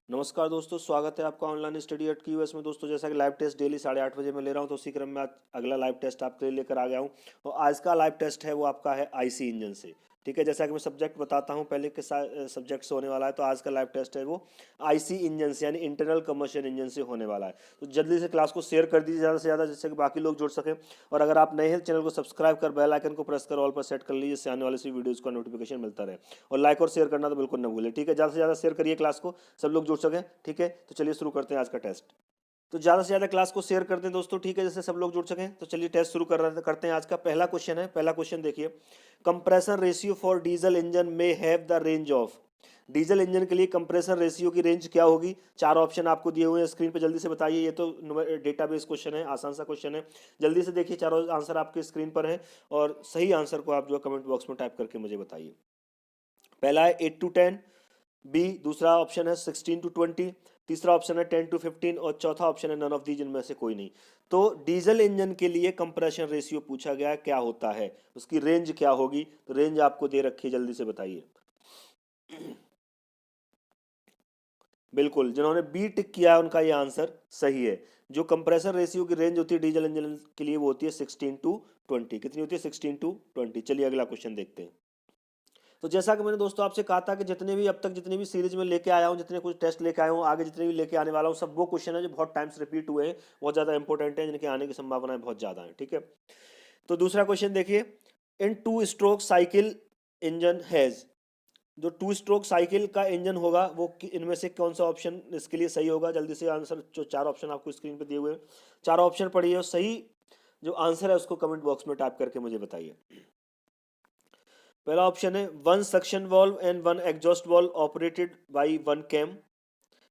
नमस्कार दोस्तों, स्वागत है आपका ऑनलाइन स्टडी एट क्यूएस में। दोस्तों, जैसा कि लाइव टेस्ट डेली 8:30 बजे मैं ले रहा हूं, तो उसी क्रम में आज अगला लाइव टेस्ट आपके लिए लेकर आ गया हूं। और आज का लाइव टेस्ट है वो आपका है आईसी इंजन से। ठीक है, जैसा कि मैं सब्जेक्ट बताता हूं पहले के सब्जेक्ट से होने वाला है, तो आज का लाइव टेस्ट है वो आईसी इंजन से यानी इंटरनल कम्बशन इंजन से होने वाला है। तो जल्दी से क्लास को शेयर कर दीजिए ज़्यादा से ज़्यादा, जिससे कि बाकी लोग जुड़ सकें। और अगर आप नए हैं चैनल को सब्सक्राइब कर बेल आइकन को प्रेस कर ऑल पर सेट कर लीजिए, जिससे आने वाले सी वीडियोज़ का नोटिफिकेशन मिलता रहे। और लाइक और शेयर करना तो बिल्कुल ना भूलें। ठीक है, ज़्यादा से ज़्यादा शेयर करिए क्लास को, सब लोग जुड़ सकें। ठीक है, तो चलिए शुरू करते हैं आज का टेस्ट। तो ज़्यादा से ज़्यादा क्लास को शेयर करते हैं दोस्तों। ठीक है, जैसे सब लोग जुड़ सकें। तो चलिए टेस्ट शुरू करते हैं। आज का पहला क्वेश्चन है। पहला क्वेश्चन देखिए, compression ratio for diesel engine में have the range of. Diesel engine के लिए कंप्रेशन रेशियो की रेंज क्या होगी? चार ऑप्शन आपको दिए हुए हैं स्क्रीन पे, जल्दी से बताइए। ये तो डेटाबेस क्वेश्चन है, आसान सा क्वेश्चन है। जल्दी से देखिए, चारों आंसर आपके स्क्रीन पर है और सही आंसर को आप जो कमेंट बॉक्स में टाइप करके मुझे बताइए। पहला है 8 to 10, बी दूसरा ऑप्शन है 16 to 20, तीसरा ऑप्शन है 10 to 15 और चौथा ऑप्शन है नन ऑफ दीज, इनमें से कोई नहीं। तो डीजल इंजन के लिए कंप्रेशन रेशियो पूछा गया है, क्या होता है, उसकी रेंज क्या होगी? तो रेंज आपको दे रखी है, जल्दी से बताइए। बिल्कुल, जिन्होंने बी टिक किया है उनका ये आंसर सही है। जो कंप्रेसर रेशियो की रेंज होती है डीजल इंजन के लिए वो होती है 16 to 20। कितनी होती है? 16 to 20। चलिए अगला क्वेश्चन देखते हैं। तो जैसा कि मैंने दोस्तों आपसे कहा था कि जितने भी अब तक जितने भी सीरीज में लेके आया हूँ, जितने कुछ टेस्ट लेके आया हूँ, आगे जितने भी लेके आने वाला हूँ, सब वो क्वेश्चन है जो बहुत टाइम्स रिपीट हुए हैं, बहुत ज़्यादा इंपॉर्टेंट है, जिनके आने की संभावनाएं बहुत ज़्यादा है। ठीक है, तो दूसरा क्वेश्चन देखिए, in two stroke cycle engine has. जो टू स्ट्रोक साइकिल का इंजन होगा वो इनमें से कौन सा ऑप्शन इसके लिए सही होगा? जल्दी से आंसर, जो चार ऑप्शन आपको स्क्रीन पे दिए हुए हैं, चार ऑप्शन पढ़िए और सही जो आंसर है उसको कमेंट बॉक्स में टाइप करके मुझे बताइए। पहला ऑप्शन है one suction valve and one exhaust valve operated by one cam.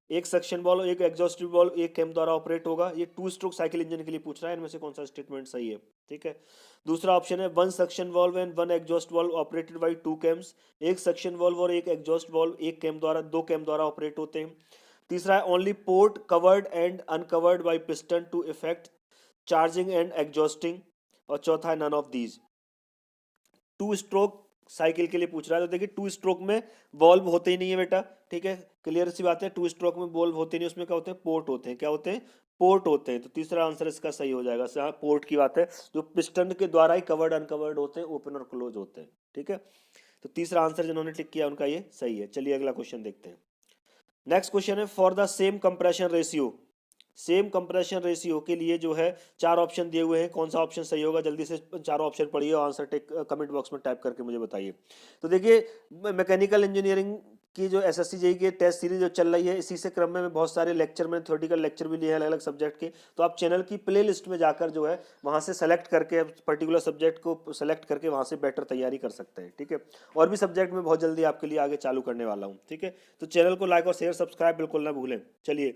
एक सक्शन वॉल्व, एक एग्जॉस्ट वॉल्व एक कैम द्वारा ऑपरेट होगा। ये टू स्ट्रोक साइकिल इंजन के लिए पूछ रहा है, इनमें से कौन सा स्टेटमेंट सही है? ठीक है, दूसरा ऑप्शन है one suction valve and one exhaust valve operated by two camps. एक सक्शन वॉल्व और एक एग्जॉस्ट वॉल्व एक कैम द्वारा, दो कैम द्वारा ऑपरेट होते हैं। तीसरा है only port covered and uncovered by piston to effect charging and exhausting. और चौथा है none of these. Two stroke cycle के लिए पूछ रहा है, तो देखिए टू स्ट्रोक में वॉल्व होते ही नहीं है बेटा। ठीक है, क्लियर सी बात है, टू स्ट्रोक में वॉल्व होते नहीं, उसमें क्या होते हैं? पोर्ट होते हैं। क्या होते हैं? पोर्ट होते हैं। तो तीसरा आंसर इसका सही हो जाएगा। पोर्ट की बात है, जो पिस्टन के द्वारा ही कवर्ड अनकवर्ड होते हैं, ओपन और क्लोज होते हैं। ठीक है, तो तीसरा आंसर जिन्होंने टिक किया उनका ये सही है। चलिए अगला क्वेश्चन देखते हैं। नेक्स्ट क्वेश्चन है for the same compression ratio. Same compression ratio के लिए जो है चार ऑप्शन दिए हुए हैं, कौन सा ऑप्शन सही होगा? जल्दी से चारों ऑप्शन पढ़िए और आंसर टेक कमेंट बॉक्स में टाइप करके मुझे बताइए। तो देखिए, मैकेनिकल इंजीनियरिंग की जो एसएससी जेई की टेस्ट सीरीज जो चल रही है, इसी से क्रम में बहुत सारे लेक्चर, मैंने थ्योरेटिकल लेक्चर भी लिए हैं अलग अलग सब्जेक्ट के। तो आप चैनल की प्ले लिस्ट में जाकर जो है वहाँ से सेलेक्ट करके पर्टिकुलर सब्जेक्ट को सेलेक्ट करके वहाँ से बेटर तैयारी कर सकते हैं। ठीक है, और भी सब्जेक्ट में बहुत जल्दी आपके लिए आगे चालू करने वाला हूँ। ठीक है, तो चैनल को लाइक और शेयर सब्सक्राइब बिल्कुल ना भूलें। चलिए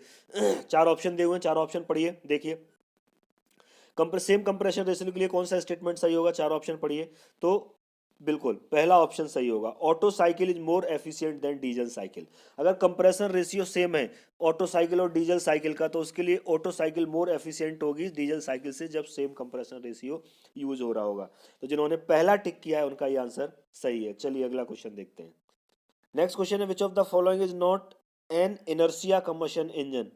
चार ऑप्शन दिए हुए हैं, चार ऑप्शन पढ़िए देखिए। सेम कंप्रेशन रेशियो के लिए कौन सा स्टेटमेंट सही होगा? चार ऑप्शन पढ़िए। तो बिल्कुल पहला ऑप्शन सही होगा, auto cycle is more efficient then diesel cycle. अगर कंप्रेसर रेशियो सेम है ऑटो साइकिल और डीजल साइकिल का, तो उसके लिए ऑटो साइकिल मोर एफिशिएंट होगी डीजल साइकिल से, जब सेम कंप्रेसर रेशियो यूज हो रहा होगा। तो जिन्होंने पहला टिक किया है उनका ये आंसर सही है। चलिए अगला क्वेश्चन देखते हैं। नेक्स्ट क्वेश्चन है which of the following is not an inertia combustion engine,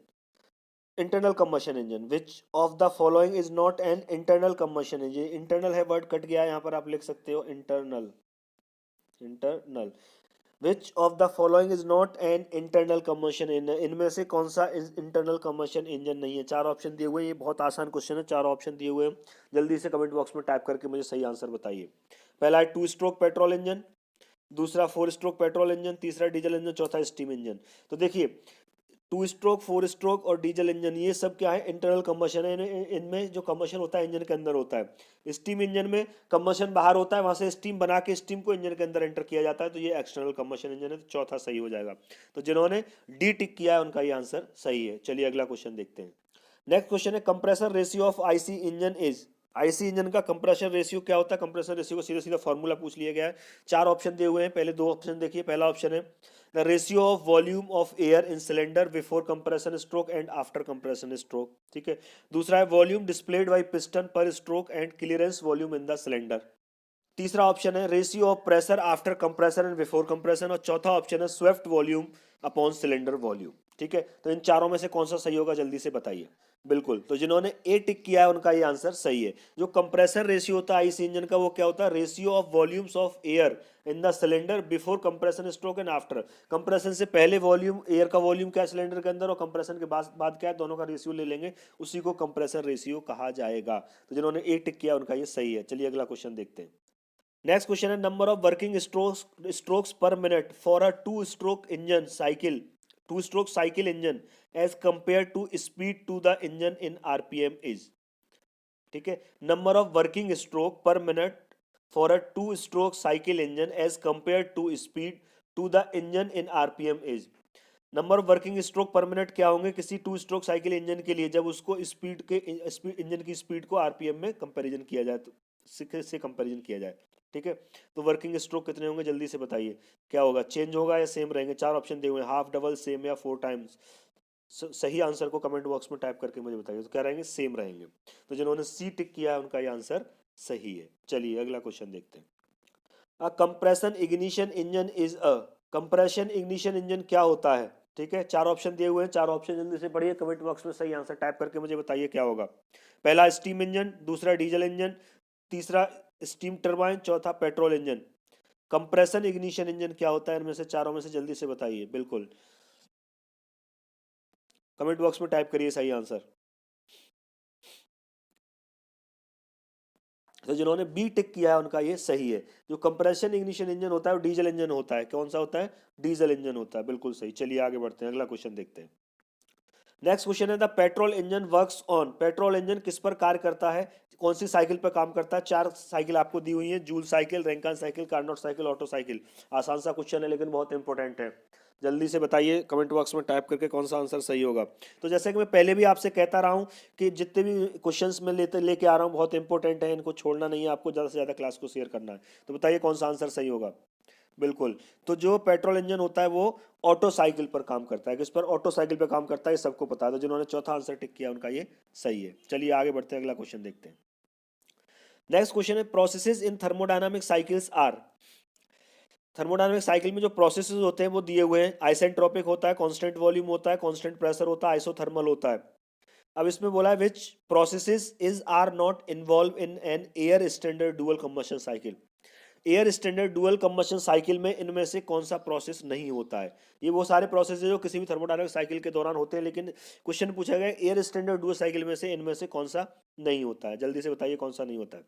internal combustion engine. Which of the following is not an internal combustion engine. Internal है, वर्ड कट गया है यहाँ पर, आप लिख सकते हो internal. Internal, which of the following is not an internal combustion engine, इनमें से कौन सा इंटरनल कंबशन इंजन नहीं है? चार ऑप्शन दिए हुए हैं, ये बहुत आसान क्वेश्चन है, चार ऑप्शन दिए हुए हैं, जल्दी से कमेंट बॉक्स में टाइप करके मुझे सही आंसर बताइए। पहला है टू स्ट्रोक पेट्रोल इंजन, दूसरा फोर स्ट्रोक पेट्रोल इंजन, तीसरा डीजल इंजन, चौथा स्टीम इंजन। तो देखिए, टू स्ट्रोक, फोर स्ट्रोक और डीजल इंजन, ये सब क्या है? इंटरनल कंबशन है। इनमें जो कंबशन होता है इंजन के अंदर होता है। स्टीम इंजन में कंबशन बाहर होता है, वहां से स्टीम बना के स्टीम को इंजन के अंदर एंटर किया जाता है, तो ये एक्सटर्नल कंबशन इंजन है। तो चौथा सही हो जाएगा। तो जिन्होंने डी टिक किया है उनका ये आंसर सही है। चलिए अगला क्वेश्चन देखते हैं। नेक्स्ट क्वेश्चन है compressor ratio of IC engine is. IC engine का कंप्रेसर रेशियो क्या होता है? कंप्रेसर रेशियो को सीधा सीधा फॉर्मूला पूछ लिया गया है। चार ऑप्शन दिए हुए हैं, पहले दो ऑप्शन देखिए। पहला ऑप्शन है the ratio of volume of air in cylinder before compression stroke and after compression stroke. ठीक है, दूसरा है वॉल्यूम डिस्प्लेड बाई पिस्टन पर stroke and clearance volume in the cylinder. तीसरा ऑप्शन है ratio of pressure after compression and before compression. और चौथा option है Swift volume upon cylinder volume. ठीक है, तो इन चारों में से कौन सा सही होगा जल्दी से बताइए। बिल्कुल, तो जिन्होंने ए टिक किया है उनका ये आंसर सही है। जो कंप्रेसर रेशियो होता है आईसी इंजन का वो क्या होता है, ratio of volumes of air in the cylinder before compression stroke and after. Compression से पहले वॉल्यूम, एयर का वॉल्यूम क्या है सिलेंडर के अंदर, और कंप्रेशन के बाद क्या है, दोनों का रेशियो ले लेंगे, उसी को कंप्रेसर रेशियो कहा जाएगा। तो जिन्होंने ए टिक किया उनका ये सही है। चलिए अगला क्वेश्चन देखते हैं। नेक्स्ट क्वेश्चन है, number of working strokes per minute for a two stroke cycle engine as compare to speed to the engine in RPM is. ठीक है, number of working stroke per minute for a two stroke cycle engine as compare to speed to the engine in RPM is. Number of working stroke per minute क्या होंगे किसी to stroke cycle engine के लिए जब उसको engine की speed को RPM में कंपैरिजन किया जाए, तो से कंपैरिजन किया जाए। ठीक है, तो वर्किंग स्ट्रोक कितने होंगे जल्दी से बताइए, क्या होगा, चेंज होगा या सेम रहेंगे। चार ऑप्शन दिए हुए हैं, हाफ, डबल, सेम या 4 टाइम्स। सही आंसर को कमेंट बॉक्स में टाइप करके मुझे बताइए, तो क्या रहेंगे, सेम रहेंगे। तो जिन्होंने सी टिक किया है उनका ये आंसर सही है। चलिए अगला क्वेश्चन देखते हैं। A compression ignition engine is a, compression ignition engine क्या होता है। ठीक है, चार ऑप्शन दिए हुए हैं, चार ऑप्शन जल्दी से पढ़िए, कमेंट बॉक्स में सही आंसर टाइप करके मुझे बताइए क्या होगा। पहला स्टीम इंजन, दूसरा डीजल इंजन, तीसरा स्टीम टरबाइन, चौथा petrol engine. Compression ignition engine क्या होता है इनमें से चारों में से जल्दी से बताइए। बिल्कुल, कमेंट बॉक्स में टाइप करिए सही आंसर। तो जिन्होंने बी टिक किया है उनका ये सही है। जो कंप्रेशन इग्निशन इंजन होता है वो डीजल इंजन होता है। कौन सा होता है, डीजल इंजन होता है, बिल्कुल सही। चलिए आगे बढ़ते हैं, अगला क्वेश्चन देखते हैं। नेक्स्ट क्वेश्चन है, the petrol engine works on, petrol engine किस पर कार्य करता है, कौन सी साइकिल पर काम करता है। चार साइकिल आपको दी हुई है, joule cycle, Rankine cycle, Carnot cycle, auto cycle. आसान सा क्वेश्चन है लेकिन बहुत इंपॉर्टेंट है। जल्दी से बताइए कमेंट बॉक्स में टाइप करके कौन सा आंसर सही होगा। तो जैसे कि मैं पहले भी आपसे कहता रहा हूँ कि जितने भी क्वेश्चंस मैं लेके आ रहा हूँ बहुत इंपॉर्टेंट है, इनको छोड़ना नहीं है, आपको ज़्यादा से ज़्यादा क्लास को शेयर करना है। तो बताइए कौन सा आंसर सही होगा। बिल्कुल, तो जो पेट्रोल इंजन होता है वो ऑटो साइकिल पर काम करता है। किस पर, ऑटो साइकिल पर काम करता है, ये सबको पता है। तो जिन्होंने चौथा आंसर टिक किया उनका ये सही है। चलिए आगे बढ़ते हैं, अगला क्वेश्चन देखते हैं। नेक्स्ट क्वेश्चन है, processes in thermodynamic cycles are, thermodynamic cycle में जो प्रोसेसेस होते हैं वो दिए हुए हैं। आइसेंट्रोपिक होता है, कांस्टेंट वॉल्यूम होता है, कांस्टेंट प्रेशर होता है, आइसोथर्मल होता है। अब इसमें बोला है which processes is are not involve in an air standard dual combustion cycle. Air standard dual combustion cycle में इनमें से कौन सा प्रोसेस नहीं होता है। ये वो सारे प्रोसेस है जो किसी भी थर्मोडायनामिक साइकिल के दौरान होते हैं, लेकिन क्वेश्चन पूछा गया एयर स्टैंडर्ड डुअल साइकिल में से इनमें से कौन सा नहीं होता है। जल्दी से बताइए कौन सा नहीं होता है।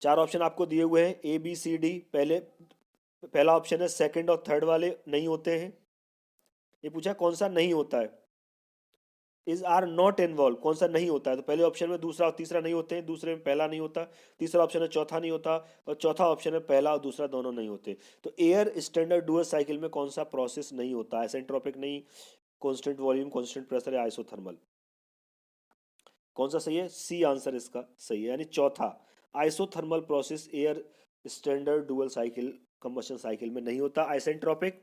चार ऑप्शन आपको दिए हुए हैं, ए बी सी डी। पहला ऑप्शन है, सेकंड और थर्ड वाले नहीं होते हैं। ये पूछा कौन सा नहीं होता है, इज आर नॉट इन्वॉल्व, कौन सा नहीं होता है। तो पहले ऑप्शन में दूसरा और तीसरा नहीं होते हैं, दूसरे में पहला नहीं होता, तीसरा ऑप्शन है चौथा नहीं होता, और चौथा ऑप्शन है पहला और दूसरा दोनों नहीं होते। तो एयर स्टैंडर्ड डुअल साइकिल में कौन सा प्रोसेस नहीं होता, आइसेंट्रोपिक नहीं, कांस्टेंट वॉल्यूम, कांस्टेंट प्रेशर या आइसोथर्मल। कौन सा सही है, सी आंसर इसका सही है, यानी चौथा, isothermal process air standard dual cycle combustion cycle में नहीं होता। आइसेंट्रोपिक,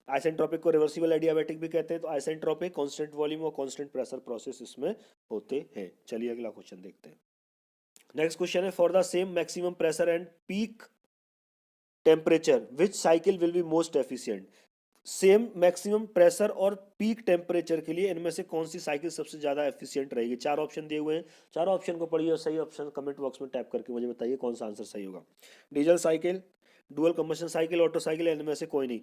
आइसेंट्रोपिक को रिवर्सिबल एडियाबैटिक भी कहते हैं। तो आइसेंट्रोपिक कांस्टेंट वॉल्यूम और कांस्टेंट प्रेशर प्रोसेस इसमें होते हैं। चलिए अगला क्वेश्चन देखते हैं। नेक्स्ट क्वेश्चन है, for the same maximum pressure and peak temperature which cycle will be most efficient. Same maximum pressure और पीक टेम्परेचर के लिए इनमें से कौन सी साइकिल सबसे ज्यादा एफिशिएंट रहेगी। चार ऑप्शन दिए हुए हैं, चारों ऑप्शन को पढ़िए और सही ऑप्शन कमेंट बॉक्स में टाइप करके मुझे बताइए कौन सा आंसर सही होगा। Diesel cycle, dual combustion cycle, auto cycle, इनमें से कोई नहीं।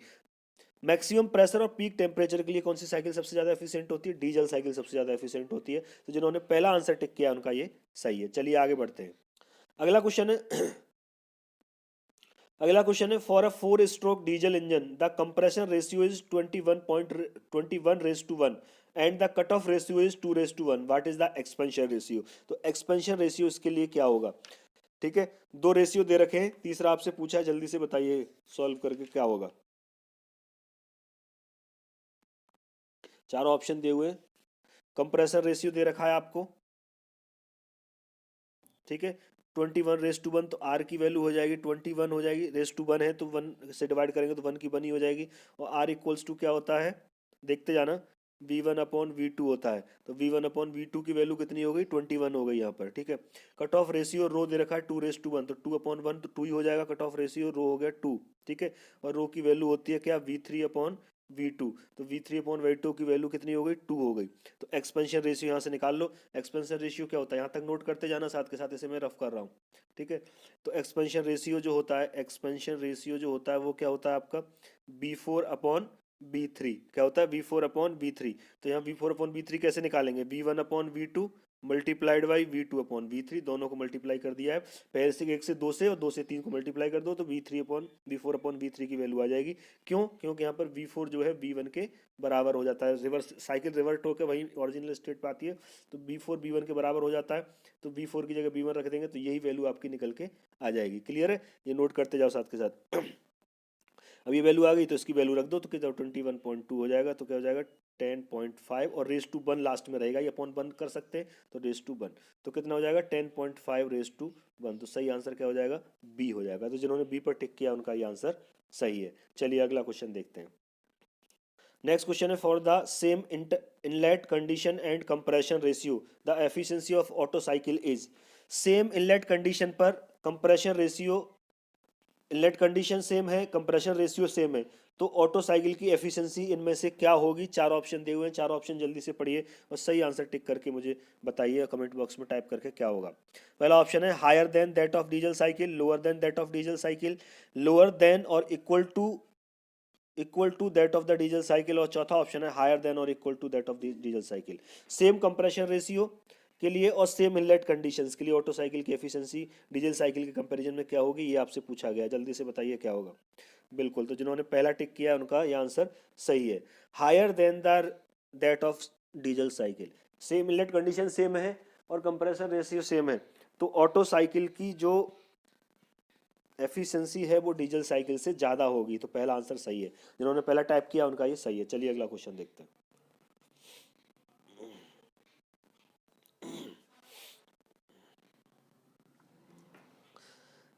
मैक्सिमम प्रेशर और पीक टेम्परेचर के लिए कौन सी साइकिल सबसे ज्यादा एफिशिएंट होती है, डीजल साइकिल सबसे ज्यादा एफिशिएंट होती है। तो जिन्होंने पहला आंसर टिक किया उनका ये सही है। चलिए आगे बढ़ते हैं, अगला क्वेश्चन है अगला क्वेश्चन है, for a 4 stroke diesel engine the compression ratio is 21.21 and the cut off ratio is 2:1, what is the expansion ratio. तो एक्सपेंशन रेशियो इसके लिए क्या होगा। ठीक है, दो रेशियो दे रखे हैं, तीसरा आपसे पूछा है, जल्दी से बताइए सॉल्व करके क्या होगा। चारों ऑप्शन दिए हुए, कंप्रेसर रेशियो दे रखा है आपको। ठीक है, 21:1, तो आर की वैल्यू हो जाएगी 21 हो जाएगी, रेस टू 1 है तो 1 से डिवाइड करेंगे तो 1 की 1 ही हो जाएगी। और आर इक्वल्स टू क्या होता है, देखते जाना, V1/V2 होता है। तो V1/V2 की वैल्यू कितनी हो गई, 21 हो गई यहाँ पर। ठीक है, कट ऑफ रेशियो रो दे रखा है 2:1, तो 2/1 तो 2 ही हो जाएगा, कट ऑफ रेशियो रो हो गया 2। ठीक है, और रो की वैल्यू होती है क्या, V3/V2 V2, तो V3/V2 की वैल्यू कितनी हो गई, 2 हो गई। तो एक्सपेंशन रेशियो यहाँ से निकाल लो। एक्सपेंशन रेशियो क्या होता है, यहाँ तक नोट करते जाना, साथ के साथ इसे मैं रफ कर रहा हूँ, ठीक है। तो एक्सपेंशन रेशियो जो होता है, एक्सपेंशन रेशियो जो होता है वो क्या होता है आपका V4/V3, क्या होता है V4/V3। तो यहाँ V4/V3 कैसे निकालेंगे, V1/V2 मल्टीप्लाइड बाई V2/V3, दोनों को मल्टीप्लाई कर दिया है, पहले से 1 से 2 से और 2 से 3 को मल्टीप्लाई कर दो तो V4/V3 की वैल्यू आ जाएगी। क्यों, क्योंकि यहाँ पर V4 जो है V1 के बराबर हो जाता है, रिवर्स साइकिल रिवर्ट होकर वही ओरिजिनल स्टेट पे आती है, तो V4 V1 के बराबर हो जाता है, तो V4 की जगह V1 रख देंगे तो यही वैल्यू आपकी निकल के आ जाएगी। क्लियर है, ये नोट करते जाओ साथ के साथ। अब ये वैल्यू आ गई तो इसकी वैल्यू रख दो, तो कितना 21.2 हो जाएगा, तो क्या हो जाएगा 10.5, और रेस टू 1 लास्ट में रहेगा, ये अपॉन 1 कर सकते हैं, तो रेस टू 1, तो कितना हो जाएगा 10.5 रेस टू 1, तो सही आंसर क्या हो जाएगा, बी हो जाएगा। तो जिन्होंने बी पर टिक किया उनका ये आंसर सही है। चलिए अगला क्वेश्चन देखते हैं। नेक्स्ट क्वेश्चन है, for the same inlet condition and compression ratio the efficiency of Otto cycle is. Same inlet condition पर compression ratio, inlet condition same है, कंप्रेशन रेशियो सेम है, तो ऑटो साइकिल की एफिशिएंसी इनमें से क्या होगी। चार ऑप्शन दिए हुए हैं, चार ऑप्शन जल्दी से पढ़िए और सही आंसर टिक करके मुझे बताइए कमेंट बॉक्स में टाइप करके क्या होगा। पहला ऑप्शन है higher than that of diesel cycle, lower than that of diesel cycle, lower than और equal to that of the diesel cycle, और चौथा ऑप्शन है हायर देन और equal to that of the diesel cycle. Same compression ratio के लिए और same inlet conditions के लिए ऑटो साइकिल की एफिशिएंसी डीजल साइकिल के कंपैरिजन में क्या होगी, ये आपसे पूछा गया है, जल्दी से बताइए क्या होगा। बिल्कुल, तो जिन्होंने पहला टिक किया है उनका ये आंसर सही है, higher than the that of diesel cycle. Same inlet condition same है और कंप्रेशन रेशियो सेम है, तो ऑटो साइकिल की जो एफिशिएंसी है वो डीजल साइकिल से ज़्यादा होगी, तो पहला आंसर सही है। जिन्होंने पहला टाइप किया उनका ये सही है। चलिए अगला क्वेश्चन देखते हैं।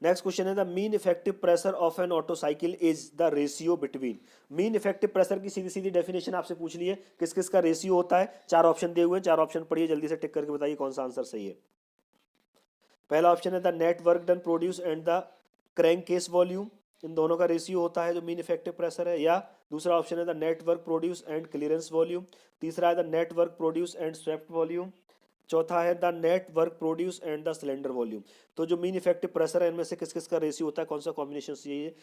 नेक्स्ट क्वेश्चन है, the mean effective pressure of N auto cycle is the ratio between. Mean effective pressure की सीधी सीधी डेफिनेशन आपसे पूछ ली है, किस किस का रेशियो होता है। चार ऑप्शन दिए हुए हैं, चार ऑप्शन पढ़िए, जल्दी से टिक करके बताइए कौन सा आंसर सही है। पहला ऑप्शन है the net work done produce and the crank case volume, इन दोनों का रेशियो होता है जो मीन इफेक्टिव प्रेशर है। या दूसरा ऑप्शन है the net work produce and clearance volume, तीसरा है the net work produce and swept volume, चौथा है the net work produce and the cylinder volume. तो जो मीन इफेक्टिव प्रेशर है इनमें से किस किस का रेशियो होता है, कौन सा कॉम्बिनेशन चाहिए,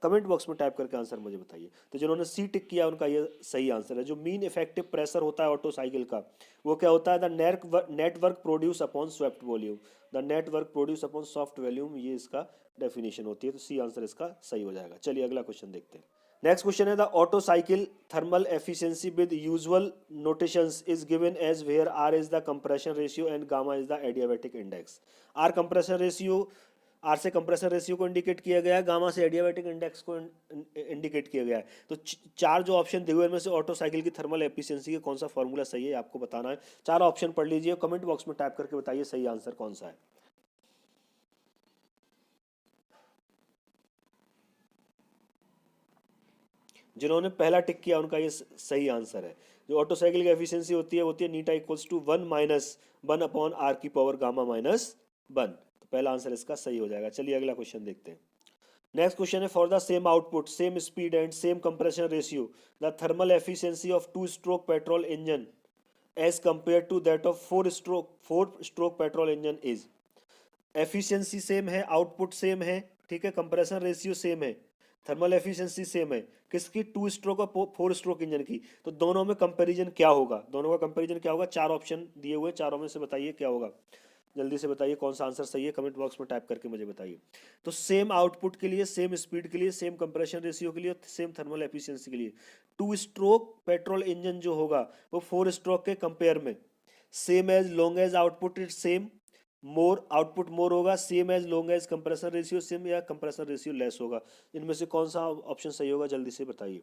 कमेंट बॉक्स में टाइप करके आंसर मुझे बताइए। तो जिन्होंने सी टिक किया उनका ये सही आंसर है। जो मीन इफेक्टिव प्रेशर होता है ऑटो साइकिल का वो क्या होता है, the net work produce upon swept volume, the net work produce upon soft volume, ये इसका डेफिनेशन होती है। तो सी आंसर इसका सही हो जाएगा। चलिए अगला क्वेश्चन देखते हैं। नेक्स्ट क्वेश्चन है, the Otto cycle thermal efficiency with usual notations is given as where R is the compression ratio and gamma is the adiabatic index. R compression ratio, R से कंप्रेशन रेशियो को indicate किया गया है, gamma से adiabatic index को indicate किया गया है। तो चार जो ऑप्शन दिए हुए हैं इनमें से ऑटो साइकिल की थर्मल एफिशिएंसी का कौन सा फॉर्मूला सही है आपको बताना है। चार ऑप्शन पढ़ लीजिए, कमेंट बॉक्स में टाइप करके बताइए सही आंसर कौन सा है। जिन्होंने पहला टिक किया उनका ये सही आंसर है। जो ऑटो साइकिल की एफिशिएंसी होती है नीटा equals to 1 minus 1 upon r की पावर गामा माइनस 1। तो पहला आंसर इसका सही हो जाएगा। चलिए अगला क्वेश्चन देखते हैं। नेक्स्ट क्वेश्चन है, for the same output same speed and same compression ratio the thermal efficiency of 2 stroke petrol engine as compare to that of 4 stroke petrol engine is. Efficiency same है, output same है, ठीक है, compression ratio same है, thermal efficiency same है, किसकी, 2 stroke और 4 stroke engine की। तो दोनों में कंपैरिजन क्या होगा, दोनों का कंपैरिजन क्या होगा। चार ऑप्शन दिए हुए, चारों में से बताइए क्या होगा, जल्दी से बताइए कौन सा आंसर सही है, कमेंट बॉक्स में टाइप करके मुझे बताइए। तो सेम आउटपुट के लिए, सेम स्पीड के लिए, सेम कंप्रेशन रेशियो के लिए, सेम थर्मल एफिशिएंसी के लिए 2 स्ट्रोक पेट्रोल इंजन जो होगा वो 4 स्ट्रोक के कंपेयर में same as long as output is same, more output more होगा, same as long as compression ratio same, या कंप्रेशन रेशियो लेस होगा। इनमें से कौन सा ऑप्शन सही होगा, जल्दी से बताइए।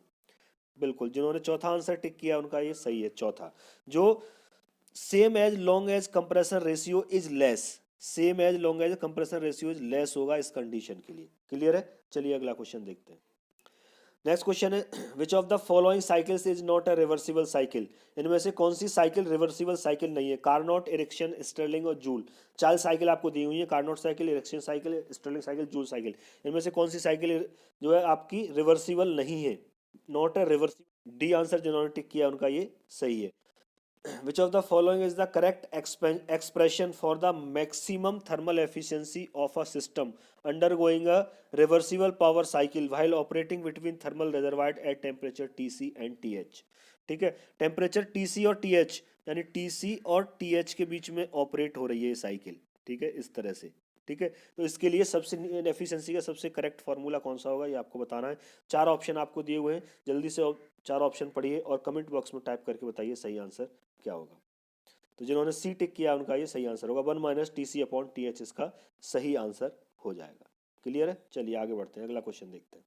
बिल्कुल, जिन्होंने चौथा आंसर टिक किया उनका ये सही है, चौथा, जो same as long as compression ratio is less, same as long as compression ratio is less होगा इस कंडीशन के लिए। क्लियर है, चलिए अगला क्वेश्चन देखते हैं। नेक्स्ट क्वेश्चन है, which of the following cycles is not a reversible cycle. इनमें से कौन सी साइकिल रिवर्सिबल साइकिल नहीं है। कार्नोट, इरिक्सन, स्टर्लिंग और जूल। 4 साइकिल आपको दी हुई है, Carnot cycle, Ericsson cycle, Stirling cycle, Joule cycle. इनमें से कौन सी साइकिल जो है आपकी रिवर्सिबल नहीं है। Not a reversible. D answer जिन्होंने टिक किया उनका ये सही है। Which of the following is the correct expression for the maximum thermal efficiency of a system undergoing a reversible power cycle while operating between thermal reservoir at temperature Tc and Th? ठीक है, temperature Tc और Th यानी Tc और Th के बीच में operate हो रही है ये साइकिल, ठीक है, इस तरह से। ठीक है, तो इसके लिए सबसे एफिशिएंसी का सबसे करेक्ट फार्मूला कौन सा होगा ये आपको बताना है। चार ऑप्शन आपको दिए हुए हैं, जल्दी से चार ऑप्शन पढ़िए और कमेंट बॉक्स में टाइप करके बताइए सही आंसर क्या होगा। तो जिन्होंने सी टिक किया उनका ये सही आंसर होगा, 1 minus T C upon T H इसका सही आंसर हो जाएगा। क्लियर है, चलिए आगे बढ़ते हैं, अगला क्वेश्चन देखते हैं।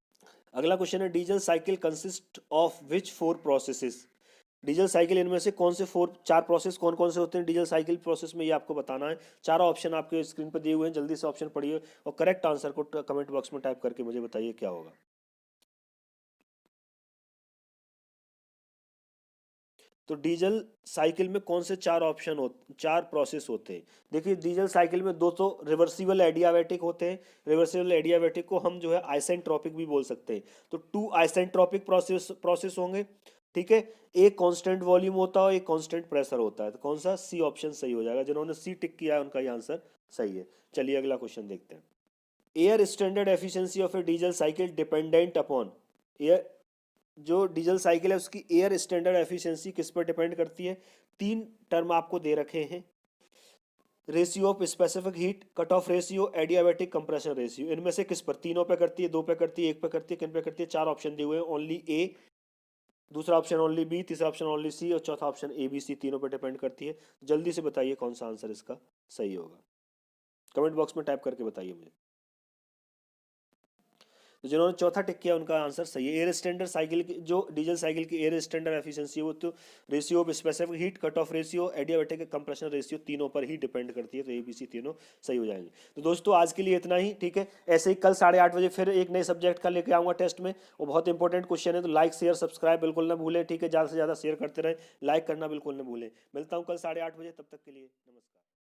अगला क्वेश्चन है diesel cycle consist of which 4 processes? Diesel cycle इनमें से कौन से चार प्रोसेस कौन कौन से होते हैं डीजल साइकिल प्रोसेस में, ये आपको बताना है। चारों ऑप्शन आपके स्क्रीन पर दिए हुए हैं, जल्दी से ऑप्शन पढ़िए और करेक्ट आंसर को कमेंट बॉक्स में टाइप करके मुझे बताइए क्या होगा। तो डीजल साइकिल में कौन से चार प्रोसेस होते हैं? देखिए डीजल साइकिल में दो तो रिवर्सिबल एडियाबैटिक होते हैं, रिवर्सिबल एडियाबैटिक को हम जो है आइसेंट्रोपिक भी बोल सकते हैं। तो 2 आइसेंट्रोपिक प्रोसेस होंगे, ठीक है। एक कांस्टेंट वॉल्यूम होता है, एक कांस्टेंट प्रेशर होता है। तो कौन सा? सी ऑप्शन सही हो जाएगा। जिन्होंने सी टिक किया है उनका ये आंसर सही है। चलिए अगला क्वेश्चन देखते हैं। Air standard efficiency of A diesel cycle dependent upon, air जो डीजल साइकिल है उसकी एयर स्टैंडर्ड एफिशिएंसी किस पर डिपेंड करती है? तीन टर्म आपको दे रखे हैं, ratio of specific heat, cut off ratio, adiabatic compression ratio. इनमें से किस पर? तीनों पे करती है, दो पे करती है, एक पे करती है, किन पे करती है? चार ऑप्शन दिए हुए हैं, ओनली ए, दूसरा ऑप्शन ओनली बी, तीसरा ऑप्शन ओनली सी और चौथा ऑप्शन ए बी सी, तीनों पे डिपेंड करती है। जल्दी से बताइए कौन सा आंसर इसका सही होगा, कमेंट बॉक्स में टाइप करके बताइए मुझे। तो जिन्होंने चौथा टिक किया उनका आंसर सही है। एयर स्टैंडर्ड साइकिल की जो डीजल साइकिल की एयर स्टैंडर्ड एफिशिएंसी वो तो ratio of specific heat, cut off ratio, adiabatic compression ratio, तीनों पर ही डिपेंड करती है। तो ए बी सी तीनों सही हो जाएंगे। तो दोस्तों आज के लिए इतना ही, ठीक है। ऐसे ही कल 8:30 बजे फिर एक नए सब्जेक्ट का लेके आऊँगा टेस्ट में, वो बहुत इंपॉर्टेंट क्वेश्चन है। तो लाइक शेयर सब्सक्राइब बिल्कुल ना भूलें, ठीक है। ज़्यादा से ज़्यादा शेयर करते रहें, लाइक करना बिल्कुल ना भूलें। मिलता हूँ कल 8:30 बजे, तब तक के लिए नमस्कार।